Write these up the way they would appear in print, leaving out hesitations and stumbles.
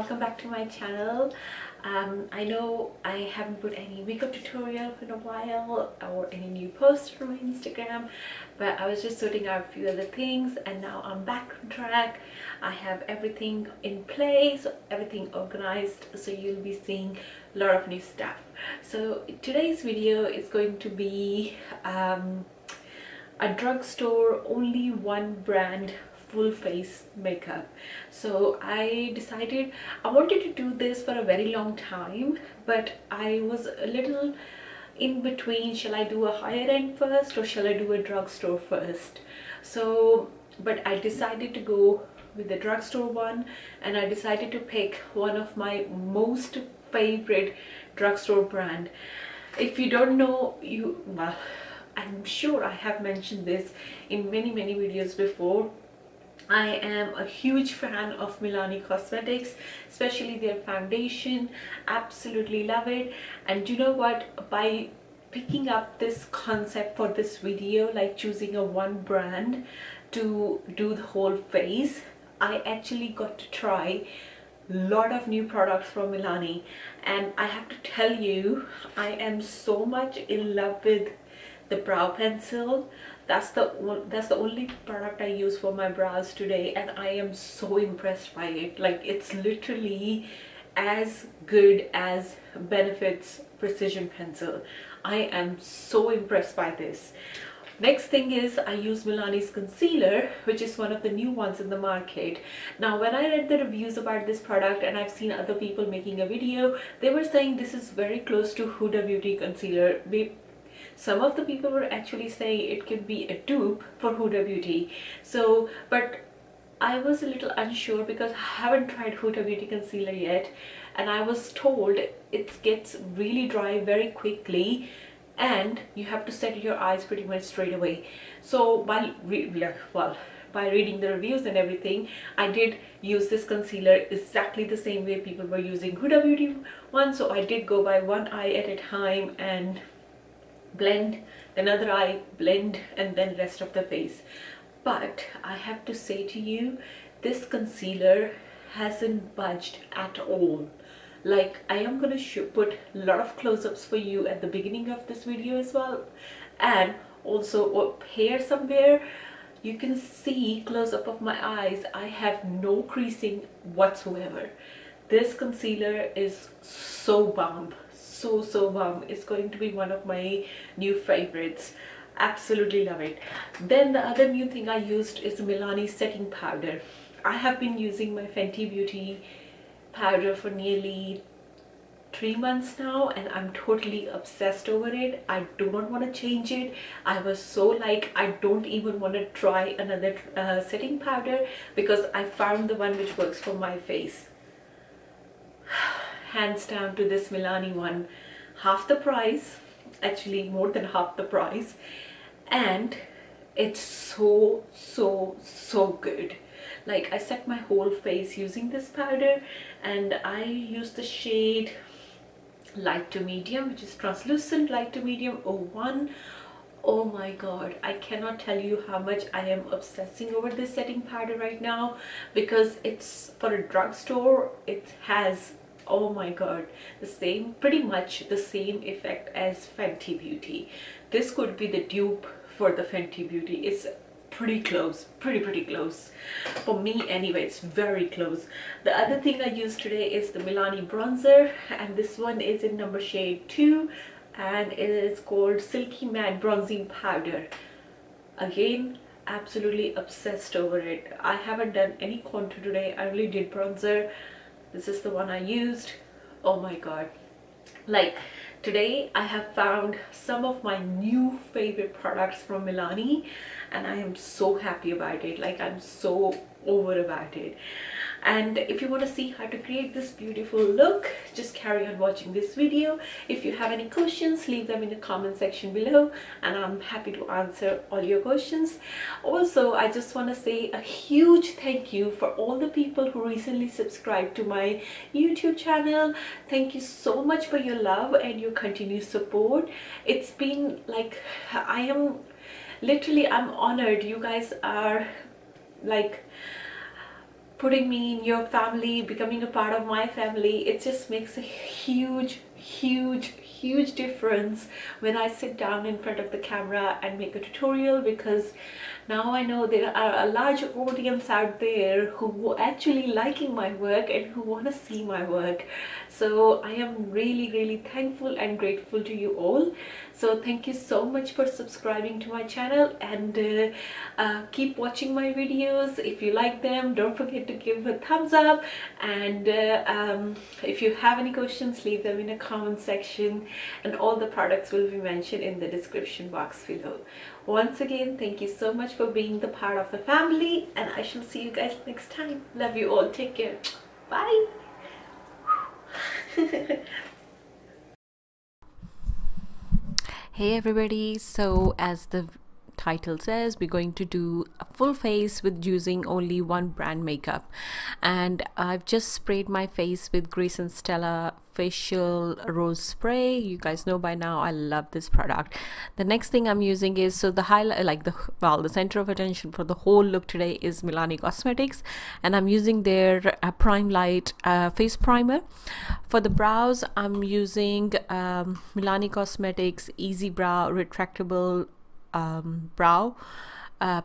welcome back to my channel. I know I haven't put any makeup tutorial in a while or any new posts from my Instagram, but I was just sorting out a few other things and now I'm back on track. I have everything in place, everything organized, so you'll be seeing a lot of new stuff. So today's video is going to be a drugstore only one brand full face makeup. So I decided I wanted to do this for a very long time, but I was a little in between, shall I do a higher end first or shall I do a drugstore first? So but I decided to go with the drugstore one, and I decided to pick one of my most favorite drugstore brand. If you don't know, well, I'm sure I have mentioned this in many videos before. I am a huge fan of Milani Cosmetics, especially their foundation. Absolutely love it. And you know what, by picking up this concept for this video, like choosing a one brand to do the whole face, I actually got to try a lot of new products from Milani, and I have to tell you, I am so much in love with the brow pencil. That's the only product I use for my brows today, and I am so impressed by it. Like, it's literally as good as Benefit's precision pencil. I am so impressed by this. Next thing is I use Milani's concealer, which is one of the new ones in the market. Now when I read the reviews about this product, and I've seen other people making a video, they were saying this is very close to Huda Beauty concealer. Some of the people were actually saying it could be a dupe for Huda Beauty. So, but I was a little unsure because I haven't tried Huda Beauty concealer yet, and I was told it gets really dry very quickly and you have to set your eyes pretty much straight away. So by reading the reviews and everything, I did use this concealer exactly the same way people were using Huda Beauty one. So I did go by one eye at a time and blend, another eye, blend, and then rest of the face. But I have to say to you, this concealer hasn't budged at all. Like, I am gonna put a lot of close-ups for you at the beginning of this video as well, and also up here somewhere you can see close-up of my eyes. I have no creasing whatsoever. This concealer is so bomb, so bomb. It's going to be one of my new favorites. Absolutely love it. Then the other new thing I used is Milani setting powder. I have been using my Fenty Beauty powder for nearly 3 months now, and I'm totally obsessed over it. I do not want to change it. I was so like, I don't even want to try another setting powder because I found the one which works for my face. Hands down to this Milani one. Half the price, actually more than half the price, and it's so good. Like, I set my whole face using this powder, and I use the shade light to medium, which is translucent light to medium 01. Oh my god, I cannot tell you how much I am obsessing over this setting powder right now, because it's for a drugstore. It has, oh my god, the same, pretty much the same effect as Fenty Beauty. This could be the dupe for the Fenty Beauty. It's pretty close, pretty close for me anyway. It's very close. The other thing I used today is the Milani bronzer, and this one is in number shade 2, and it is called Silky Matte Bronzing Powder. Again, absolutely obsessed over it. I haven't done any contour today. I only did bronzer. This is the one I used. Oh my god, like, today I have found some of my new favorite products from Milani, and I am so happy about it. Like, I'm so over about it. And if you want to see how to create this beautiful look, just carry on watching this video. If you have any questions, leave them in the comment section below, and I'm happy to answer all your questions. Also, I just want to say a huge thank you for all the people who recently subscribed to my YouTube channel. Thank you so much for your love and your continued support. It's been like, I'm honored. You guys are like putting me in your family, becoming a part of my family. It just makes a huge difference when I sit down in front of the camera and make a tutorial, because now I know there are a large audience out there who actually liking my work and who want to see my work. So I am really thankful and grateful to you all. So thank you so much for subscribing to my channel, and keep watching my videos. If you like them, don't forget to give a thumbs up, and if you have any questions, leave them in a comment section, and all the products will be mentioned in the description box below. Once again, thank you so much for being the part of the family, and I shall see you guys next time. Love you all. Take care. Bye. Hey everybody, so as the title says, we're going to do a full face with using only one brand makeup, and I've just sprayed my face with Grace and Stella facial rose spray. You guys know by now I love this product. The next thing I'm using is, so the highlight, like the center of attention for the whole look today is Milani Cosmetics, and I'm using their Prime Light face primer. For the brows, I'm using Milani Cosmetics Easybrow Retractable brow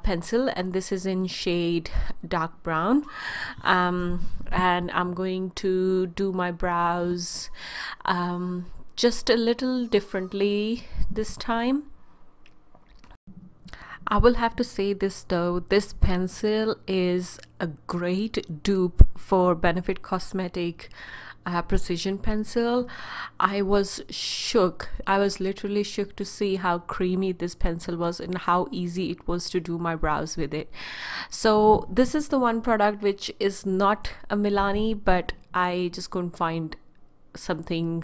pencil, and this is in shade dark brown, and I'm going to do my brows just a little differently this time. I will have to say this though, this pencil is a great dupe for Benefit Cosmetic precision pencil. I was shook. I was literally shook to see how creamy this pencil was and how easy it was to do my brows with it. So this is the one product which is not a Milani, but I just couldn't find something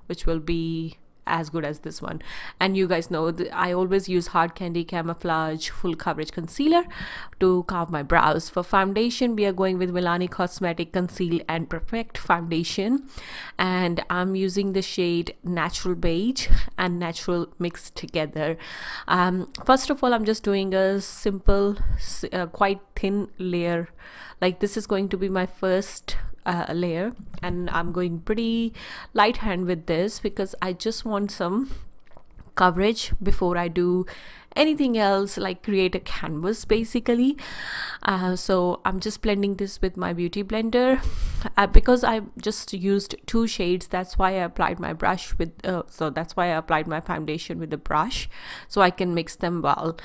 which will be as good as this one. And you guys know that I always use Hard Candy Camouflage Full Coverage Concealer to carve my brows. For foundation, we are going with Milani Cosmetic Conceal and Perfect Foundation, and I'm using the shade Natural Beige and Natural mixed together. First of all, I'm just doing a simple quite thin layer. Like, this is going to be my first layer, and I'm going pretty light hand with this because I just want some coverage before I do anything else, like create a canvas basically. So I'm just blending this with my beauty blender because I just used two shades. That's why I applied my brush with so that's why I applied my foundation with the brush, so I can mix them well.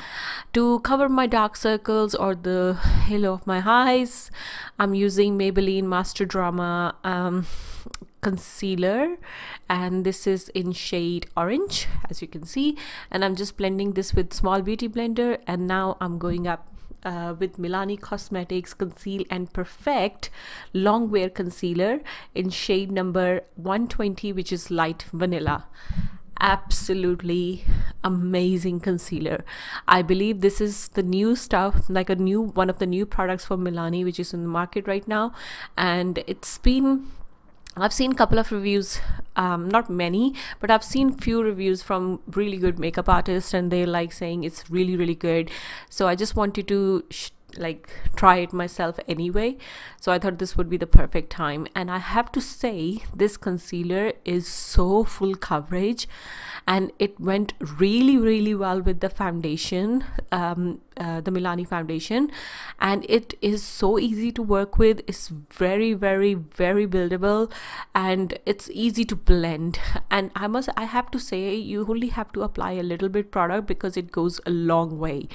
To cover my dark circles or the halo of my eyes, I'm using Maybelline Master Drama concealer, and this is in shade orange, as you can see, and I'm just blending this with small beauty blender. And now I'm going up with Milani Cosmetics Conceal and Perfect Long Wear Concealer in shade number 120, which is light vanilla. Absolutely amazing concealer. I believe this is the new stuff, like one of the new products from Milani which is in the market right now, and I've seen a couple of reviews, not many, but I've seen few reviews from really good makeup artists, and they're like saying it's really good. So I just wanted to like try it myself anyway, so I thought this would be the perfect time. And I have to say, this concealer is so full coverage, and it went really well with the foundation, the Milani foundation, and it is so easy to work with. It's very buildable, and it's easy to blend. And I have to say, you only have to apply a little bit product because it goes a long way.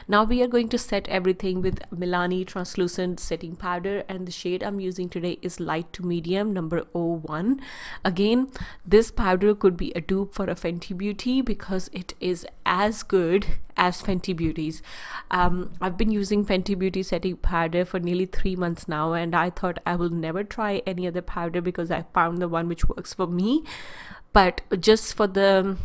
Now we are going to set everything with Milani Translucent setting powder, and the shade I'm using today is light to medium, number 01. Again, this powder could be a dupe for a Fenty Beauty because it is as good as Fenty Beauty's. I've been using Fenty Beauty setting powder for nearly 3 months now, and I thought I will never try any other powder because I found the one which works for me. But just for the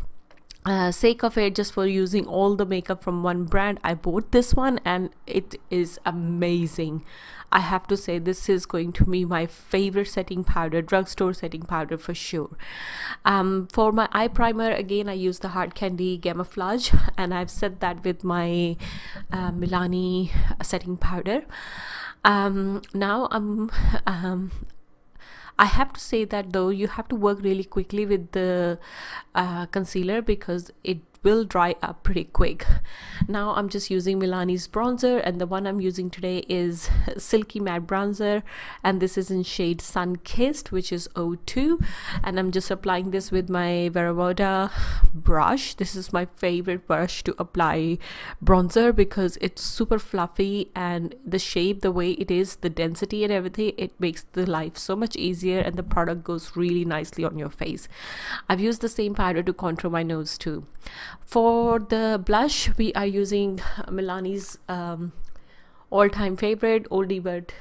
sake of it, just for using all the makeup from one brand, I bought this one, and it is amazing. I have to say, this is going to be my favorite setting powder, drugstore setting powder for sure. For my eye primer, again, I use the Hard Candy Camouflage, and I've set that with my Milani setting powder. Now I have to say that though you have to work really quickly with the concealer because it will dry up pretty quick. Now I'm just using Milani's bronzer, and the one I'm using today is Silky Matte Bronzer, and this is in shade Sun-Kissed, which is 02, and I'm just applying this with my Veramoda brush. This is my favorite brush to apply bronzer because it's super fluffy, and the shape, the way it is, the density and everything, it makes the life so much easier, and the product goes really nicely on your face. I've used the same powder to contour my nose too. For the blush, we are using Milani's all-time favorite oldie but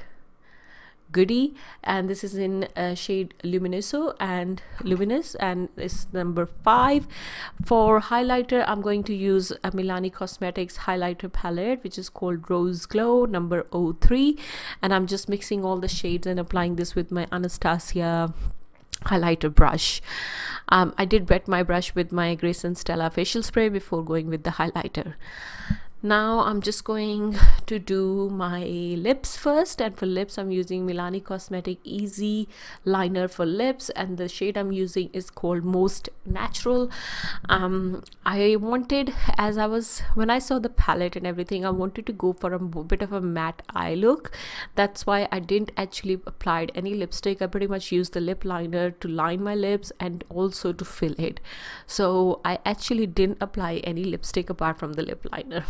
goodie, and this is in shade Luminous, and it's number 5. For highlighter, I'm going to use a Milani Cosmetics highlighter palette, which is called Rose Glow number 03, and I'm just mixing all the shades and applying this with my Anastasia highlighter brush. I did wet my brush with my Grace and Stella facial spray before going with the highlighter. Now I'm just going to do my lips first, and for lips I'm using Milani Cosmetics Easy Liner for lips, and the shade I'm using is called Most Natural. I wanted, when I saw the palette and everything, I wanted to go for a bit of a matte eye look. That's why I didn't actually apply any lipstick. I pretty much used the lip liner to line my lips and also to fill it. So I actually didn't apply any lipstick apart from the lip liner.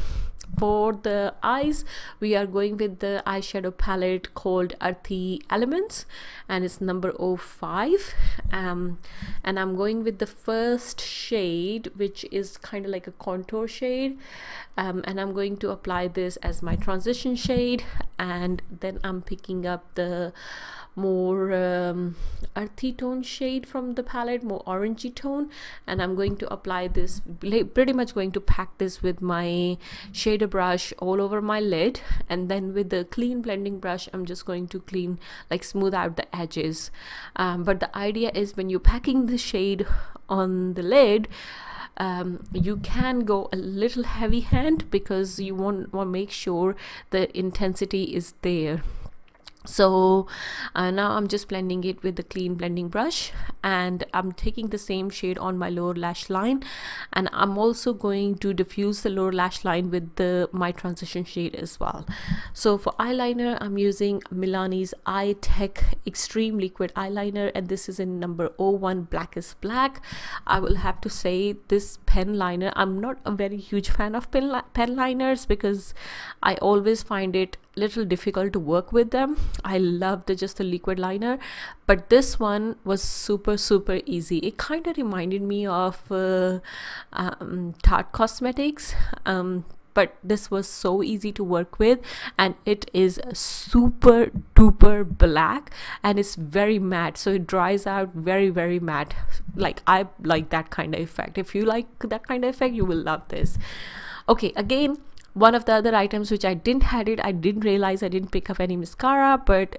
For the eyes, we are going with the eyeshadow palette called Earthy Elements, and it's number 05, and I'm going with the first shade, which is kind of like a contour shade, and I'm going to apply this as my transition shade, and then I'm picking up the more earthy tone shade from the palette, more orangey tone, and I'm going to apply this, pretty much going to pack this with my shader brush all over my lid, and then with the clean blending brush I'm just going to smooth out the edges. But the idea is when you're packing the shade on the lid, you can go a little heavy hand because you want to make sure the intensity is there. So now I'm just blending it with the clean blending brush, and I'm taking the same shade on my lower lash line, and I'm also going to diffuse the lower lash line with my transition shade as well. So for eyeliner, I'm using Milani's Eye Tech Extreme Liquid Eyeliner, and this is in number 01 Blackest Black. I will have to say this pen liner, I'm not a very huge fan of pen liners because I always find it little difficult to work with them. I love just the liquid liner, but this one was super easy. It kind of reminded me of Tarte Cosmetics, but this was so easy to work with, and it is super duper black, and it's very matte, so it dries out very matte. I like that kind of effect. If you like that kind of effect, you will love this. Okay, again, one of the other items which I didn't realize I didn't pick up any mascara, but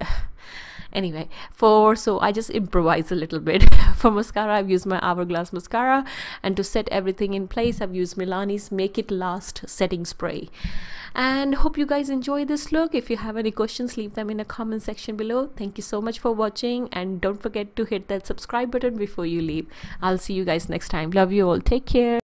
anyway, so I just improvise a little bit. For mascara, I've used my Hourglass mascara, and to set everything in place, I've used Milani's Make It Last setting spray. And hope you guys enjoy this look. If you have any questions, leave them in the comment section below. Thank you so much for watching, and don't forget to hit that subscribe button before you leave. I'll see you guys next time. Love you all. Take care.